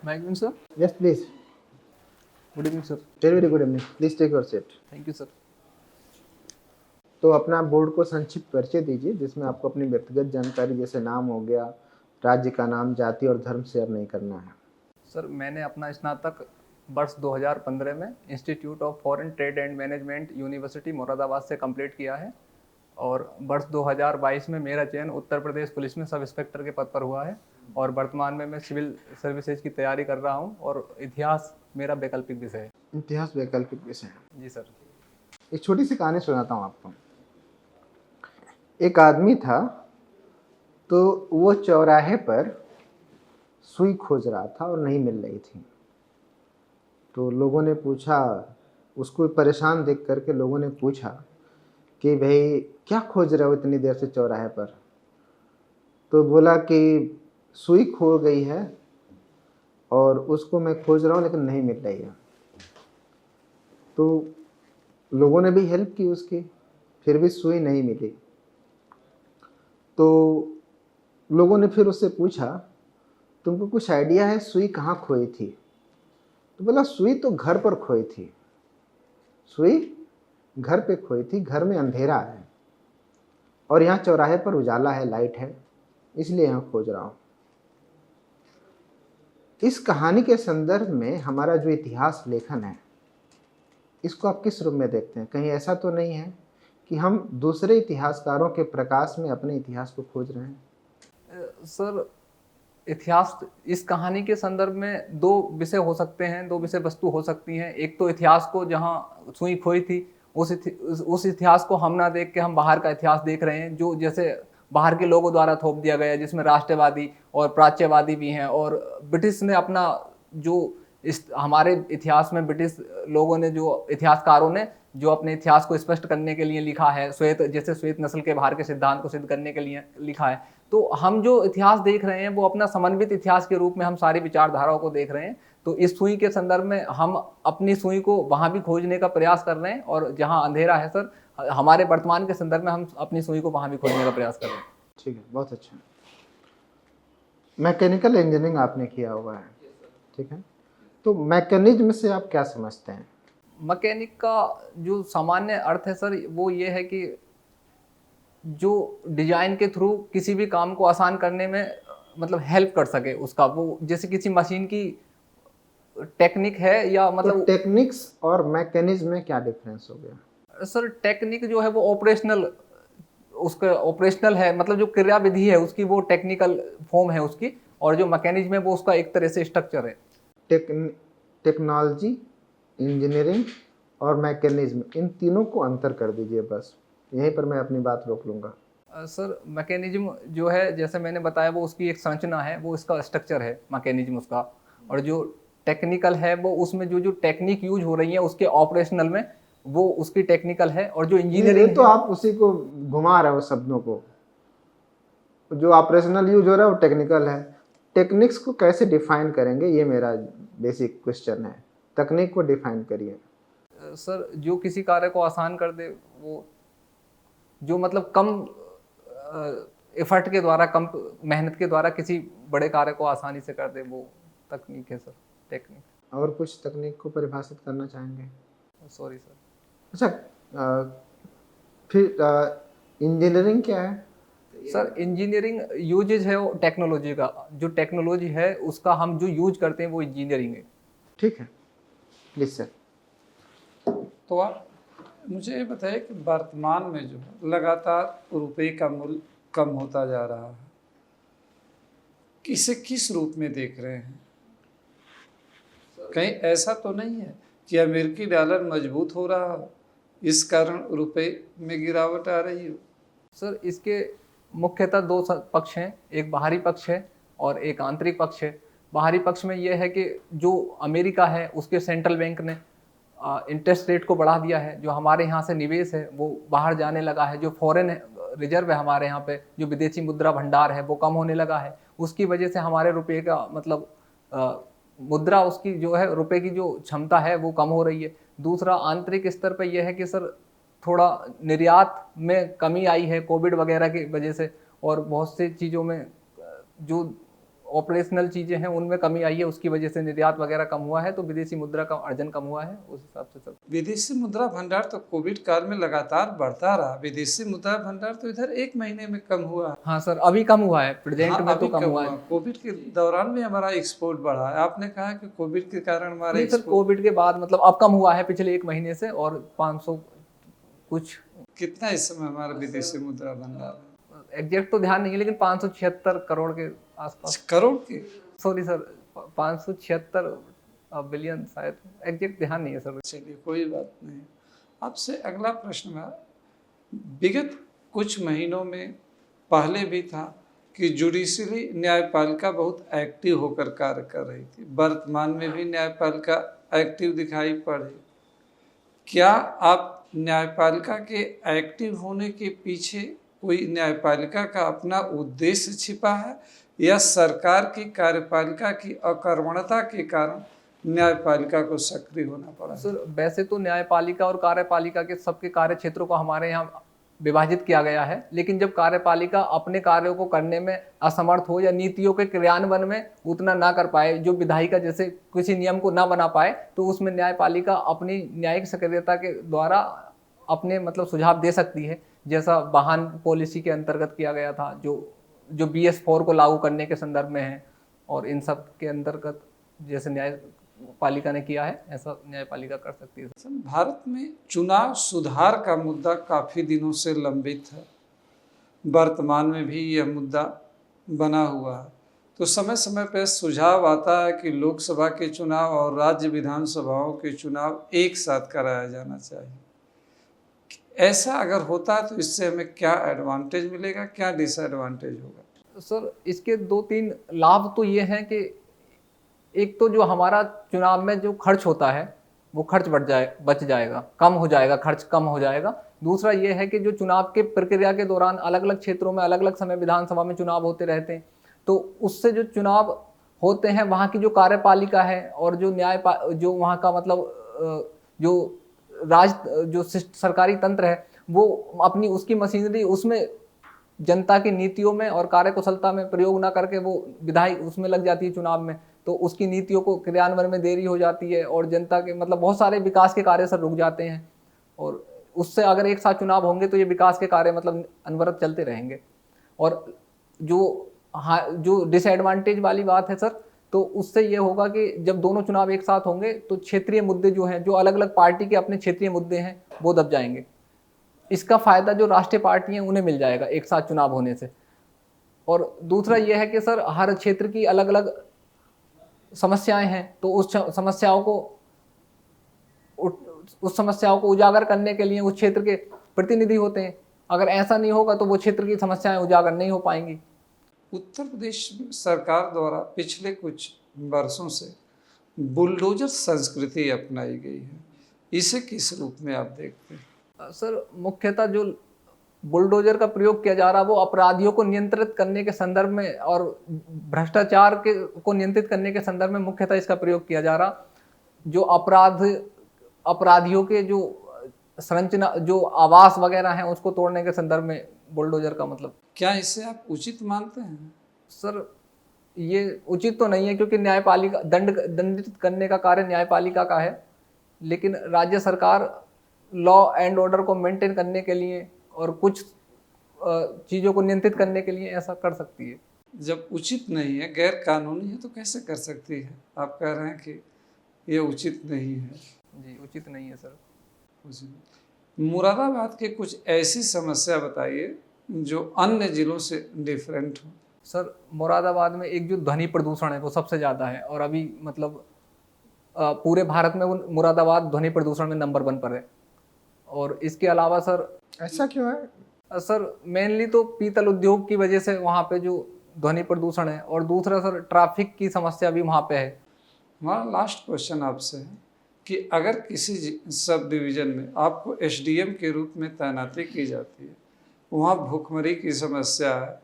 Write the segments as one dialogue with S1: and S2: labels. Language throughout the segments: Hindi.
S1: Magazine, sir.
S2: Yes, please.
S1: Good evening, sir.
S2: Very good evening. Please take your seat.
S1: Thank you, sir.
S2: तो अपना बोर्ड को संक्षिप्त परिचय दीजिए, जिसमें आपको अपनी व्यक्तिगत जानकारी जैसे नाम हो गया, राज्य का नाम, जाति और धर्म शेयर नहीं करना है।
S1: सर, मैंने अपना स्नातक वर्ष 2015 में institute of foreign trade and management university Moradabad से कंप्लीट किया है और वर्ष 2022 में मेरा चयन उत्तर प्रदेश पुलिस में सब इंस्पेक्टर के पद पर हुआ है और वर्तमान में मैं सिविल सर्विसेज की तैयारी कर रहा हूं और इतिहास मेरा वैकल्पिक विषय है।
S2: इतिहास वैकल्पिक विषय है।
S1: जी सर।
S2: एक छोटी सी कहानी सुनाता हूँ आपको। एक आदमी था, तो वो चौराहे पर सुई खोज रहा था और नहीं मिल रही थी। तो लोगों ने पूछा, उसको परेशान देख करके लोगों ने पूछा कि भाई क्या खोज रहे हो इतनी देर से चौराहे पर? तो बोला कि सुई खो गई है और उसको मैं खोज रहा हूँ लेकिन नहीं मिल रही है। तो लोगों ने भी हेल्प की उसकी, फिर भी सुई नहीं मिली। तो लोगों ने फिर उससे पूछा, तुमको कुछ आइडिया है सुई कहाँ खोई थी? तो बोला सुई तो घर पर खोई थी, सुई घर पे खोई थी, घर में अंधेरा है और यहाँ चौराहे पर उजाला है, लाइट है, इसलिए यहाँ खोज रहा हूँ। इस कहानी के संदर्भ में हमारा जो इतिहास लेखन है, इसको आप किस रूप में देखते हैं? कहीं ऐसा तो नहीं है कि हम दूसरे इतिहासकारों के प्रकाश में अपने इतिहास को खोज रहे हैं?
S1: सर, इतिहास इस कहानी के संदर्भ में दो विषय हो सकते हैं, दो विषय वस्तु हो सकती हैं। एक तो इतिहास को जहाँ सुई खोई थी उस इतिहास को हम ना देख के हम बाहर का इतिहास देख रहे हैं, जो जैसे बाहर के लोगों द्वारा थोप दिया गया है, जिसमें राष्ट्रवादी और प्राच्यवादी भी हैं। और ब्रिटिश ने अपना जो इस हमारे इतिहास में ब्रिटिश लोगों ने, जो इतिहासकारों ने जो अपने इतिहास को स्पष्ट करने के लिए लिखा है, श्वेत नस्ल के बाहर के सिद्धांत को सिद्ध करने के लिए लिखा है। तो हम जो इतिहास देख रहे हैं वो अपना समन्वित इतिहास के रूप में हम सारी विचारधाराओं को देख रहे हैं। तो इस सुई के संदर्भ में हम अपनी सुई को वहां भी खोजने का प्रयास कर रहे हैं और जहां अंधेरा है सर, हमारे वर्तमान के संदर्भ में हम अपनी सुई को वहां भी खोजने का प्रयास कर रहे हैं।
S2: ठीक है, बहुत अच्छा। मैकेनिकल इंजीनियरिंग आपने किया हुआ है, ठीक है, तो मैकेनिज्म से आप क्या समझते हैं?
S1: मैकेनिक का जो सामान्य अर्थ है सर, वो ये है कि जो डिजाइन के थ्रू किसी भी काम को आसान करने में मतलब हेल्प कर सके उसका, वो जैसे किसी मशीन की टेक्निक है या मतलब
S2: तो टेक्निक्स और मैकेनिज्म में क्या डिफरेंस हो गया?
S1: सर, टेक्निक जो है वो उसका ऑपरेशनल है, मतलब जो क्रिया विधि है उसकी वो टेक्निकल फॉर्म है उसकी, और जो मैकेनिज्म है वो उसका एक तरह से स्ट्रक्चर है।
S2: टेक्नोलॉजी, इंजीनियरिंग और मैकेनिज्म, इन तीनों को अंतर कर दीजिए, बस यहीं पर मैं अपनी बात रोक लूँगा।
S1: सर, मैकेनिज्म जो है जैसे मैंने बताया वो उसकी एक संरचना है, वो इसका स्ट्रक्चर है मैकेनिज्म उसका। और जो टेक्निकल है वो उसमें जो जो टेक्निक यूज हो रही है उसके ऑपरेशनल में वो उसकी टेक्निकल है। और जो इंजीनियरिंग
S2: तो आप उसी को घुमा रहे हो शब्दों को। जो ऑपरेशनल यूज हो रहा है वो टेक्निकल है। टेक्निक्स को कैसे डिफाइन करेंगे, ये मेरा बेसिक क्वेश्चन है। तकनीक को डिफाइन करिए।
S1: सर, जो किसी कार्य को आसान कर दे, वो जो मतलब कम एफर्ट के द्वारा, कम मेहनत के द्वारा किसी बड़े कार्य को आसानी से कर दे, वो तकनीक है सर, टेक्निक।
S2: और कुछ तकनीक को परिभाषित करना चाहेंगे?
S1: Sorry sir.
S2: अच्छा, फिर इंजीनियरिंग क्या है?
S1: सर, इंजीनियरिंग यूजेज है वो टेक्नोलॉजी का, जो टेक्नोलॉजी है उसका हम जो यूज करते हैं वो इंजीनियरिंग है।
S2: ठीक है, प्लीज सर।
S3: तो आप मुझे ये बताइए कि वर्तमान में जो लगातार रुपए का मूल्य कम होता जा रहा है, इसे किस रूप में देख रहे हैं? कहीं ऐसा तो नहीं है कि अमेरिकी डॉलर मजबूत हो रहा हो, इस कारण रुपए में गिरावट आ रही हो?
S1: सर, इसके मुख्यतः दो पक्ष हैं, एक बाहरी पक्ष है और एक आंतरिक पक्ष है। बाहरी पक्ष में यह है कि जो अमेरिका है उसके सेंट्रल बैंक ने इंटरेस्ट रेट को बढ़ा दिया है, जो हमारे यहाँ से निवेश है वो बाहर जाने लगा है, जो फॉरेन रिजर्व है हमारे यहाँ पे, जो विदेशी मुद्रा भंडार है वो कम होने लगा है। उसकी वजह से हमारे रुपये का मतलब मुद्रा उसकी जो है, रुपए की जो क्षमता है वो कम हो रही है। दूसरा आंतरिक स्तर पर यह है कि सर थोड़ा निर्यात में कमी आई है कोविड वगैरह की वजह से, और बहुत सी चीज़ों में जो ऑपरेशनल चीजें हैं उनमें कमी आई है, उसकी वजह से निर्यात वगैरह कम हुआ है, तो विदेशी मुद्रा का अर्जन कम हुआ है, उस हिसाब से सब।
S3: विदेशी मुद्रा भंडार तो कोविड काल में लगातार बढ़ता रहा, विदेशी मुद्रा भंडार तो इधर 1 महीने में कम हुआ।
S1: हाँ सर, अभी कम हुआ है, प्रेजेंट
S3: हाँ,
S1: में
S3: अभी
S1: तो कम हुआ है।
S3: कोविड के दौरान भी हमारा एक्सपोर्ट बढ़ा है। आपने कहा कि कोविड के कारण हमारा
S1: नहीं सर, कोविड के बाद मतलब अब कम हुआ है पिछले 1 महीने से, और 500 कुछ,
S3: कितना इस समय हमारा विदेशी मुद्रा भंडार है?
S1: एग्जैक्ट तो ध्यान नहीं है, लेकिन 576 करोड़ के आसपास।
S3: करोड़ के?
S1: सॉरी सर, 576 बिलियन शायद, एग्जैक्ट ध्यान नहीं है सर।
S3: चलिए कोई बात नहीं। आपसे अगला प्रश्न है, विगत कुछ महीनों में पहले भी था कि जुडिशरी न्यायपालिका बहुत एक्टिव होकर कार्य कर रही थी, वर्तमान में भी न्यायपालिका एक्टिव दिखाई पड़े। क्या आप न्यायपालिका के एक्टिव होने के पीछे कोई न्यायपालिका का अपना उद्देश्य छिपा है, या सरकार की कार्यपालिका की अकर्मण्यता के कारण न्यायपालिका को सक्रिय होना पड़ा?
S1: सर वैसे तो न्यायपालिका और कार्यपालिका के सबके कार्य क्षेत्रों को हमारे यहाँ विभाजित किया गया है, लेकिन जब कार्यपालिका अपने कार्यों को करने में असमर्थ हो या नीतियों के क्रियान्वयन में उतना ना कर पाए, जो विधायिका जैसे किसी नियम को ना बना पाए, तो उसमें न्यायपालिका अपनी न्यायिक सक्रियता के द्वारा अपने मतलब सुझाव दे सकती है। जैसा वाहन पॉलिसी के अंतर्गत किया गया था, जो BS4 को लागू करने के संदर्भ में है, और इन सब के अंतर्गत जैसे न्यायपालिका ने किया है, ऐसा न्यायपालिका कर सकती है।
S3: भारत में चुनाव सुधार का मुद्दा काफ़ी दिनों से लंबित है, वर्तमान में भी यह मुद्दा बना हुआ है। तो समय समय पर सुझाव आता है कि लोकसभा के चुनाव और राज्य विधानसभाओं के चुनाव एक साथ कराया जाना चाहिए। ऐसा अगर होता है तो इससे हमें क्या एडवांटेज मिलेगा, क्या डिसएडवांटेज होगा?
S1: सर इसके 2-3 लाभ तो ये हैं कि एक तो जो हमारा चुनाव में जो खर्च होता है वो खर्च बच जाएगा, कम हो जाएगा, खर्च कम हो जाएगा। दूसरा ये है कि जो चुनाव के प्रक्रिया के दौरान अलग अलग क्षेत्रों में अलग अलग समय विधानसभा में चुनाव होते रहते हैं, तो उससे जो चुनाव होते हैं वहाँ की जो कार्यपालिका है और जो जो वहाँ का मतलब जो जो सरकारी तंत्र है, वो अपनी उसकी मशीनरी उसमें जनता की नीतियों में और कार्यकुशलता में प्रयोग ना करके वो विधायी उसमें लग जाती है चुनाव में, तो उसकी नीतियों को क्रियान्वयन में देरी हो जाती है और जनता के मतलब बहुत सारे विकास के कार्य सर रुक जाते हैं। और उससे अगर एक साथ चुनाव होंगे तो ये विकास के कार्य मतलब अनवरत चलते रहेंगे। और जो डिसएडवांटेज वाली बात है सर, तो उससे ये होगा कि जब दोनों चुनाव एक साथ होंगे तो क्षेत्रीय मुद्दे जो हैं, जो अलग अलग पार्टी के अपने क्षेत्रीय मुद्दे हैं, वो दब जाएंगे। इसका फायदा जो राष्ट्रीय पार्टी हैं उन्हें मिल जाएगा एक साथ चुनाव होने से। और दूसरा यह है कि सर हर क्षेत्र की अलग अलग समस्याएं हैं, तो उस समस्याओं को उजागर करने के लिए उस क्षेत्र के प्रतिनिधि होते हैं। अगर ऐसा नहीं होगा तो वो क्षेत्र की समस्याएं उजागर नहीं हो पाएंगी।
S3: उत्तर प्रदेश सरकार द्वारा पिछले कुछ वर्षों से बुलडोजर संस्कृति अपनाई गई है, इसे किस रूप में आप देखते हैं?
S1: सर मुख्यतः जो बुलडोजर का प्रयोग किया जा रहा है वो अपराधियों को नियंत्रित करने के संदर्भ में और भ्रष्टाचार को नियंत्रित करने के संदर्भ में मुख्यतः इसका प्रयोग किया जा रहा। जो अपराधियों के जो संरचना, जो आवास वगैरह हैं, उसको तोड़ने के संदर्भ में बुलडोजर का मतलब।
S3: क्या इसे आप उचित मानते हैं?
S1: सर ये उचित तो नहीं है, क्योंकि न्यायपालिका दंडित करने का कार्य न्यायपालिका का है, लेकिन राज्य सरकार लॉ एंड ऑर्डर को मेंटेन करने के लिए और कुछ चीज़ों को नियंत्रित करने के लिए ऐसा कर सकती है।
S3: जब उचित नहीं है, गैर कानूनी है, तो कैसे कर सकती है? आप कह रहे हैं कि ये उचित नहीं है।
S1: जी उचित नहीं है सर।
S3: मुरादाबाद के कुछ ऐसी समस्या बताइए जो अन्य जिलों से डिफरेंट हो।
S1: सर मुरादाबाद में एक जो ध्वनि प्रदूषण है वो सबसे ज़्यादा है, और अभी मतलब पूरे भारत में वो मुरादाबाद ध्वनि प्रदूषण में नंबर 1 पर है। और इसके अलावा सर,
S2: ऐसा क्यों है?
S1: सर मेनली तो पीतल उद्योग की वजह से वहाँ पे जो ध्वनि प्रदूषण है, और दूसरा सर ट्रैफिक की समस्या भी वहाँ पे है।
S3: हमारा लास्ट क्वेश्चन आपसे है कि अगर किसी सब डिवीज़न में आपको SDM के रूप में तैनाती की जाती है, वहाँ भूखमरी की समस्या है,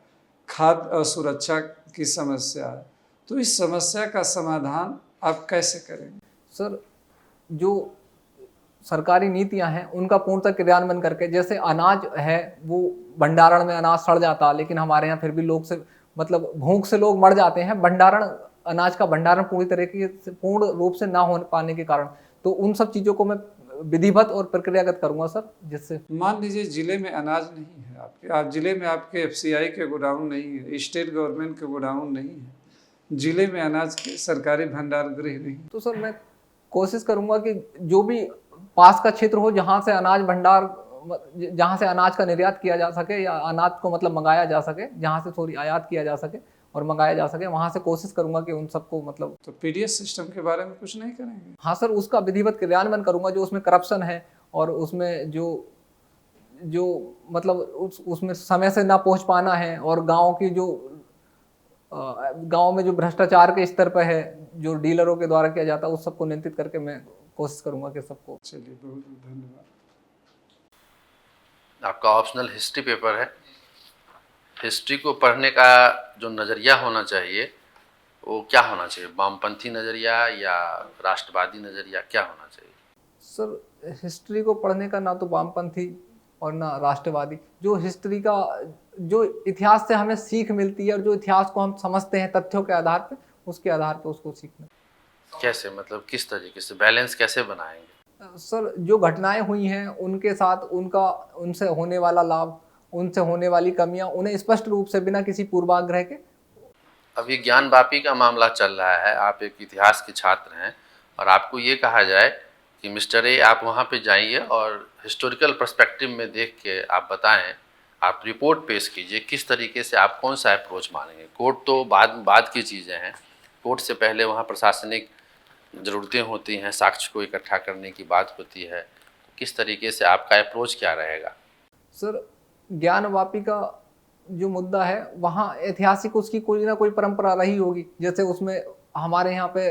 S3: खाद्य असुरक्षा की समस्या है, तो इस समस्या का समाधान आप कैसे करेंगे? सर
S1: जो सरकारी नीतियां हैं उनका पूर्णतः क्रियान्वयन करके, जैसे अनाज है वो भंडारण में अनाज सड़ जाता, लेकिन हमारे यहाँ फिर भी लोग से मतलब भूख से लोग मर जाते हैं, भंडारण, अनाज का भंडारण पूरी तरीके से पूर्ण रूप से ना हो पाने के कारण। तो उन सब चीज़ों को मैं विधिवत और प्रक्रियागत करूँगा सर, जिससे
S3: मान लीजिए जिले में अनाज नहीं है आपके, आप जिले में आपके एफसीआई के गोडाउन नहीं है, स्टेट गवर्नमेंट के गोडाउन नहीं है, जिले में अनाज के सरकारी भंडार गृह नहीं,
S1: तो सर मैं कोशिश करूंगा कि जो भी पास का क्षेत्र हो जहां से अनाज भंडार, जहां से अनाज का निर्यात किया जा सके या अनाज को मतलब मंगाया जा सके, जहां से थोड़ी आयात किया जा सके और मंगाया जा सके, वहां से कोशिश करूंगा कि उन सबको मतलब।
S3: तो पीडीएस सिस्टम के बारे में कुछ नहीं करेंगे?
S1: हाँ सर, उसका विधिवत क्रियान्वयन करूंगा, जो उसमें करप्शन है और उसमें जो जो मतलब उसमें समय से ना पहुंच पाना है, और गांव की जो गांव में जो भ्रष्टाचार के स्तर पर है, जो डीलरों के द्वारा किया जाता है, उस सबको नियंत्रित करके मैं कोशिश करूंगा कि सबको।
S3: चलिए, बहुत बहुत धन्यवाद।
S4: आपका ऑप्शनल हिस्ट्री पेपर है। हिस्ट्री को पढ़ने का जो नज़रिया होना चाहिए वो क्या होना चाहिए? वामपंथी नज़रिया या राष्ट्रवादी नज़रिया, क्या होना चाहिए?
S1: सर हिस्ट्री को पढ़ने का ना तो वामपंथी और ना राष्ट्रवादी, जो हिस्ट्री का जो इतिहास से हमें सीख मिलती है और जो इतिहास को हम समझते हैं तथ्यों के आधार पे, उसके आधार पे उसको सीखना।
S4: कैसे, मतलब किस तरीके से बैलेंस कैसे बनाएंगे?
S1: सर जो घटनाएं हुई हैं उनके साथ उनका, उनसे होने वाला लाभ, उनसे होने वाली कमियां, उन्हें स्पष्ट रूप से बिना किसी पूर्वाग्रह के।
S4: अभी ज्ञानवापी का मामला चल रहा है, आप एक इतिहास के छात्र हैं और आपको ये कहा जाए कि मिस्टर ए आप वहाँ पे जाइए और हिस्टोरिकल पर्सपेक्टिव में देख के आप बताएं, आप रिपोर्ट पेश कीजिए किस तरीके से आप कौन सा अप्रोच मानेंगे। कोर्ट तो बाद की चीज़ें हैं, कोर्ट से पहले वहाँ प्रशासनिक ज़रूरतें होती हैं, साक्ष्य को इकट्ठा करने की बात होती है। किस तरीके से आपका अप्रोच क्या रहेगा?
S1: सर ज्ञानवापी का जो मुद्दा है, वहाँ ऐतिहासिक उसकी कोई ना कोई परंपरा रही होगी। जैसे उसमें हमारे यहाँ पे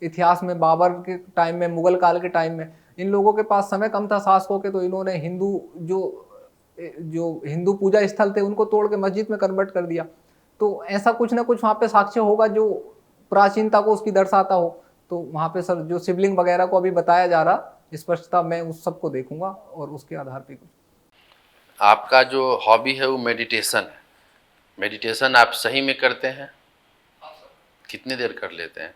S1: इतिहास में बाबर के टाइम में, मुगल काल के टाइम में, इन लोगों के पास समय कम था शासकों के, तो इन्होंने हिंदू जो हिंदू पूजा स्थल थे उनको तोड़ के मस्जिद में कन्वर्ट कर दिया। तो ऐसा कुछ ना कुछ वहाँ पे साक्ष्य होगा जो प्राचीनता को उसकी दर्शाता हो। तो वहाँ पे सर जो शिवलिंग वगैरह को अभी बताया जा रहा स्पष्टता, मैं उस सब को देखूंगा और उसके आधार पे कुछ।
S4: आपका जो हॉबी है वो मेडिटेशन है। मेडिटेशन आप सही में करते हैं? कितनी देर कर लेते हैं?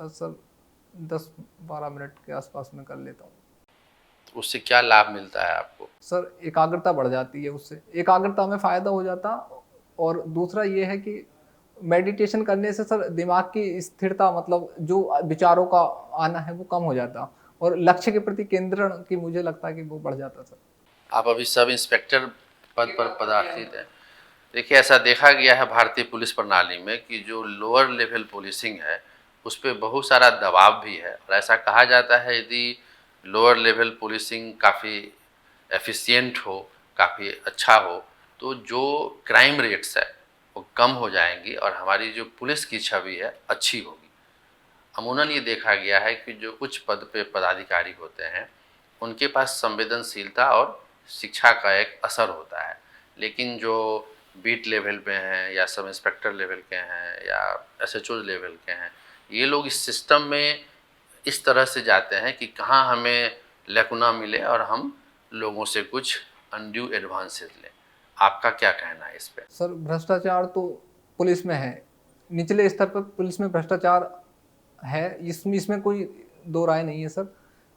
S1: सर 10-12 मिनट के आसपास में कर लेता हूँ।
S4: तो उससे क्या लाभ मिलता है आपको?
S1: सर एकाग्रता बढ़ जाती है, उससे एकाग्रता में फ़ायदा हो जाता। और दूसरा ये है कि मेडिटेशन करने से सर दिमाग की स्थिरता, मतलब जो विचारों का आना है वो कम हो जाता, और लक्ष्य के प्रति केंद्रण की मुझे लगता है कि वो बढ़ जाता सर।
S4: आप अभी सब इंस्पेक्टर पद पर पदार्थित हैं। देखिए, ऐसा देखा गया है भारतीय पुलिस प्रणाली में कि जो लोअर लेवल पुलिसिंग है उस पर बहुत सारा दबाव भी है, और ऐसा कहा जाता है यदि लोअर लेवल पुलिसिंग काफ़ी एफिशिएंट हो, काफ़ी अच्छा हो, तो जो क्राइम रेट्स है वो कम हो जाएंगी और हमारी जो पुलिस की छवि है अच्छी होगी। अमूमन ये देखा गया है कि जो उच्च पद पे पदाधिकारी होते हैं उनके पास संवेदनशीलता और शिक्षा का एक असर होता है, लेकिन जो बीट लेवल पे हैं या सब इंस्पेक्टर लेवल के हैं या एसएचओ लेवल के हैं, ये लोग इस सिस्टम में इस तरह से जाते हैं कि कहाँ हमें लकुना मिले और हम लोगों से कुछ अनड्यू एडवांसेस लें। आपका क्या कहना है इस पे?
S1: सर भ्रष्टाचार तो पुलिस में है, निचले स्तर पर पुलिस में भ्रष्टाचार है, इसमें कोई दो राय नहीं है सर।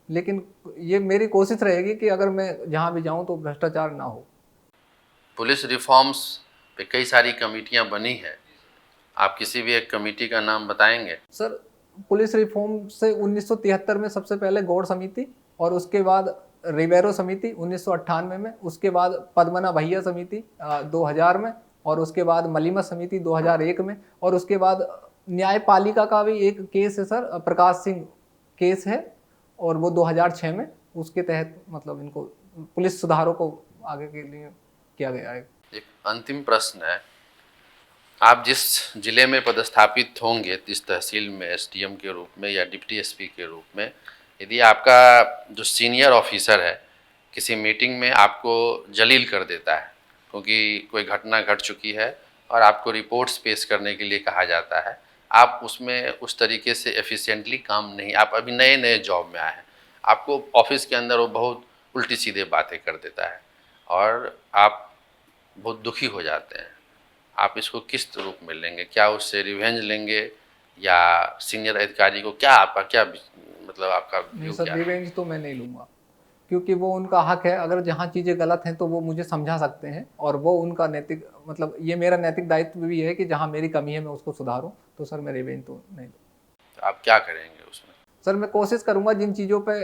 S1: लेकिन ये मेरी कोशिश रहेगी कि अगर मैं जहाँ भी जाऊँ तो भ्रष्टाचार ना हो।
S4: पुलिस रिफॉर्म्स पे कई सारी कमेटियाँ बनी हैं, आप किसी भी एक कमेटी का नाम बताएंगे?
S1: सर पुलिस रिफॉर्म से 1973 में सबसे पहले गौड़ समिति, और उसके बाद रिवेरो समिति 1998 में, उसके बाद पद्मना भैया समिति 2000 में, और उसके बाद मलिमा समिति 2001 में, और उसके बाद न्यायपालिका का भी एक केस है सर, प्रकाश सिंह केस है, और वो 2006 में, उसके तहत मतलब इनको पुलिस सुधारों को आगे के लिए किया गया है।
S4: एक अंतिम प्रश्न है, आप जिस जिले में पदस्थापित होंगे, जिस तहसील में एसडीएम के रूप में या डिप्टी एसपी के रूप में, यदि आपका जो सीनियर ऑफिसर है किसी मीटिंग में आपको जलील कर देता है क्योंकि कोई घटना घट चुकी है और आपको रिपोर्ट्स पेश करने के लिए कहा जाता है, आप उसमें उस तरीके से एफिशिएंटली काम नहीं, आप अभी नए नए जॉब में आए हैं, आपको ऑफिस के अंदर वो बहुत उल्टी सीधे बातें कर देता है और आप बहुत दुखी हो जाते हैं, आप इसको किस रूप में लेंगे? क्या उससे रिवेंज लेंगे या सीनियर अधिकारी को क्या आपका क्या मतलब आपका
S1: नहीं
S4: व्यू
S1: सर,
S4: क्या है?
S1: रिवेंज तो मैं नहीं लूँगा, क्योंकि वो उनका हक है। अगर जहाँ चीज़ें गलत हैं तो वो मुझे समझा सकते हैं, और वो उनका नैतिक मतलब ये मेरा नैतिक दायित्व भी है कि जहाँ मेरी कमी है मैं उसको सुधारूँ। तो सर मैं रिवेंज तो नहीं लूँ।
S4: तो आप क्या करेंगे उसमें?
S1: सर मैं कोशिश करूँगा जिन चीज़ों पे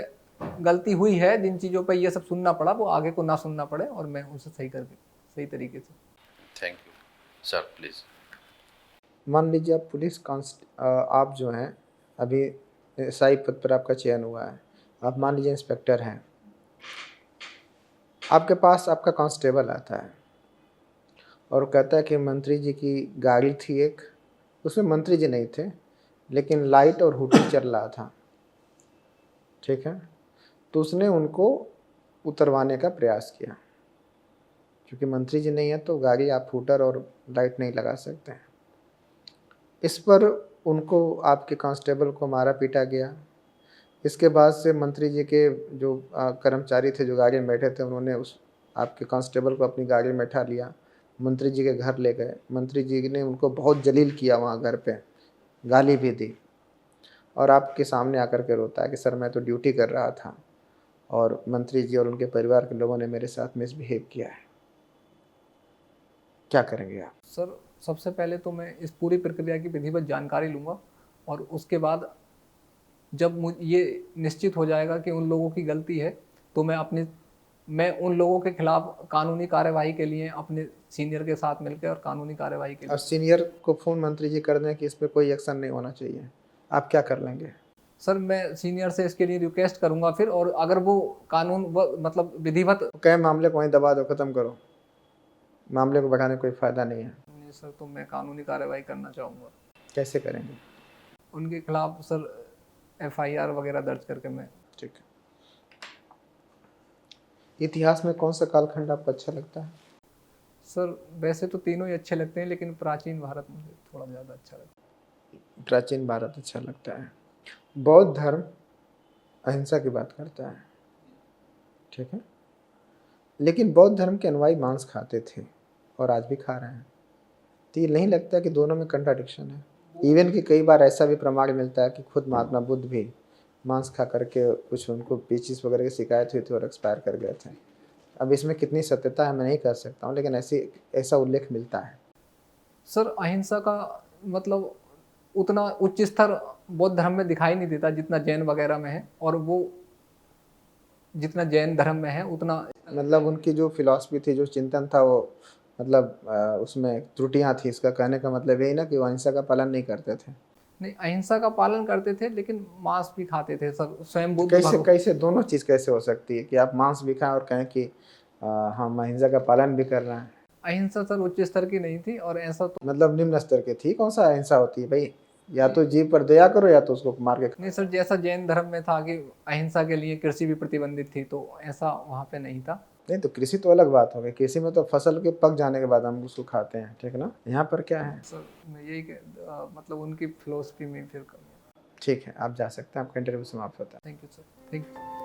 S1: गलती हुई है, जिन चीज़ों पे ये सब सुनना पड़ा, वो आगे को ना सुनना पड़े, और मैं उसे सही करके सही तरीके से।
S4: Thank you sir, please.
S2: मान लीजिए आप पुलिस आप जो हैं अभी एसआई पद पर आपका चयन हुआ है, आप मान लीजिए इंस्पेक्टर हैं, आपके पास आपका कांस्टेबल आता है और कहता है कि मंत्री जी की गाड़ी थी एक, उसमें मंत्री जी नहीं थे लेकिन लाइट और हुटर चल रहा था, ठीक है। तो उसने उनको उतरवाने का प्रयास किया, क्योंकि मंत्री जी नहीं है तो गाड़ी आप हुटर और लाइट नहीं लगा सकते हैं। इस पर उनको आपके कांस्टेबल को मारा पीटा गया। इसके बाद से मंत्री जी के जो कर्मचारी थे जो गाड़ी में बैठे थे, उन्होंने उस आपके कांस्टेबल को अपनी गाड़ी में बैठा लिया, मंत्री जी के घर ले गए। मंत्री जी ने उनको बहुत जलील किया, वहाँ घर पे गाली भी दी, और आपके सामने आकर के रोता है कि सर मैं तो ड्यूटी कर रहा था और मंत्री जी और उनके परिवार के लोगों ने मेरे साथ मिसबिहेव किया है। क्या करेंगे आप?
S1: सर सबसे पहले तो मैं इस पूरी प्रक्रिया की विधिवत जानकारी लूँगा, और उसके बाद जब ये निश्चित हो जाएगा कि उन लोगों की गलती है, तो मैं उन लोगों के खिलाफ कानूनी कार्यवाही के लिए अपने सीनियर के साथ मिलकर और कानूनी कार्यवाही के
S2: और
S1: लिए।
S2: सीनियर को फ़ोन मंत्री जी कर दें कि इस पर कोई एक्शन नहीं होना चाहिए, आप क्या कर लेंगे?
S1: सर मैं सीनियर से इसके लिए रिक्वेस्ट करूंगा फिर, और अगर वो कानून मतलब विधिवत।
S2: कहे मामले को वहीं दबा दो, ख़त्म करो, मामले को बढ़ाने कोई फ़ायदा नहीं है।
S1: नहीं सर, तो मैं कानूनी कार्यवाही करना चाहूँगा
S2: कैसे करेंगे?
S1: उनके खिलाफ सर, FIR वगैरह दर्ज करके मैं।
S2: ठीक है। इतिहास में कौन सा कालखंड आपको अच्छा लगता है?
S1: सर वैसे तो तीनों ही अच्छे लगते हैं, लेकिन प्राचीन भारत मुझे थोड़ा ज़्यादा अच्छा लगता है।
S2: प्राचीन भारत अच्छा लगता है। बौद्ध धर्म अहिंसा की बात करता है, ठीक है, लेकिन बौद्ध धर्म के अनुयायी मांस खाते थे और आज भी खा रहे हैं। तो ये नहीं लगता कि दोनों में कंट्राडिक्शन है? इवन कि कई बार ऐसा भी प्रमाण मिलता है कि खुद महात्मा बुद्ध भी मांस खा करके कुछ उनको पेचिस वगैरह की शिकायत हुई थी और एक्सपायर कर गए थे। अब इसमें कितनी सत्यता है मैं नहीं कह सकता हूँ, लेकिन ऐसा उल्लेख मिलता है।
S1: सर अहिंसा का मतलब उतना उच्च स्तर बौद्ध धर्म में दिखाई नहीं देता जितना जैन वगैरह में है, और वो जितना जैन धर्म में है उतना।
S2: मतलब उनकी जो फिलॉसफी थी, जो चिंतन था, वो मतलब उसमें त्रुटियां थी। इसका कहने का मतलब यही ना कि वो अहिंसा का पालन नहीं करते थे।
S1: नहीं, अहिंसा का पालन करते थे लेकिन मांस भी खाते थे सर। स्वयं बुद्ध
S2: कैसे कैसे दोनों चीज़ कैसे हो सकती है कि आप मांस भी खाएं और कहें कि हम अहिंसा का पालन भी कर रहे हैं?
S1: अहिंसा सर उच्च स्तर की नहीं थी, और ऐसा तो
S2: मतलब निम्न स्तर की थी। कौन सा अहिंसा होती है भाई? या तो जीव पर दया करो या तो उसको मार के खाओ।
S1: नहीं सर, जैसा जैन धर्म में था कि अहिंसा के लिए कृषि भी प्रतिबंधित थी, तो ऐसा वहाँ पे नहीं था।
S2: नहीं तो कृषि तो अलग बात हो गई, कृषि में तो फसल के पक जाने के बाद हम उसको खाते हैं, ठीक ना। यहाँ पर क्या है?
S1: सर मैं यही मतलब उनकी फिलोसफी में फिर कमी है।
S2: ठीक है, आप जा सकते हैं, आपका इंटरव्यू समाप्त होता है।
S1: Thank you sir, thank you.